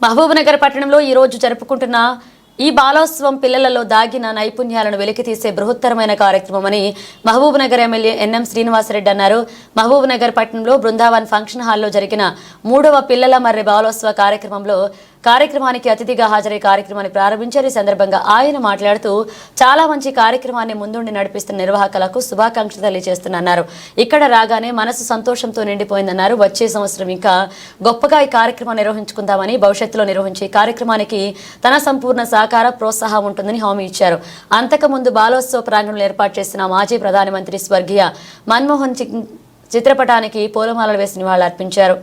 మహబూబ్నగర్ పట్టణంలో ఈ రోజు జరుపుకుంటున్న ఈ బాలోత్సవం పిల్లలలో దాగిన నైపుణ్యాలను వెలికితీసే బృహత్తరమైన కార్యక్రమమని మహబూబ్నగర్ ఎమ్మెల్యే ఎన్ఎం శ్రీనివాసరెడ్డి అన్నారు. మహబూబ్నగర్ పట్టణంలో బృందావన్ ఫంక్షన్ హాల్లో జరిగిన 3వ పిల్లల మర్రి బాలోత్సవ కార్యక్రమానికి అతిథిగా హాజరై కార్యక్రమాన్ని ప్రారంభించారు. ఈ సందర్భంగా ఆయన మాట్లాడుతూ చాలా మంచి కార్యక్రమాన్ని ముందుండి నడిపిస్తున్న నిర్వాహకులకు శుభాకాంక్షలు తెలియజేస్తున్నారు. ఇక్కడ రాగానే మనసు సంతోషంతో నిండిపోయిందన్నారు. వచ్చే సంవత్సరం ఇంకా గొప్పగా ఈ కార్యక్రమం నిర్వహించుకుందామని, భవిష్యత్తులో నిర్వహించే కార్యక్రమానికి తన సంపూర్ణ సహకార ప్రోత్సాహం ఉంటుందని హామీ ఇచ్చారు. అంతకుముందు బాలోత్సవ ప్రాంగణంలో ఏర్పాటు చేసిన మాజీ ప్రధానమంత్రి స్వర్గీయ మన్మోహన్ సింగ్ చిత్రపటానికి పూలమాలలు వేసి నివాళులర్పించారు.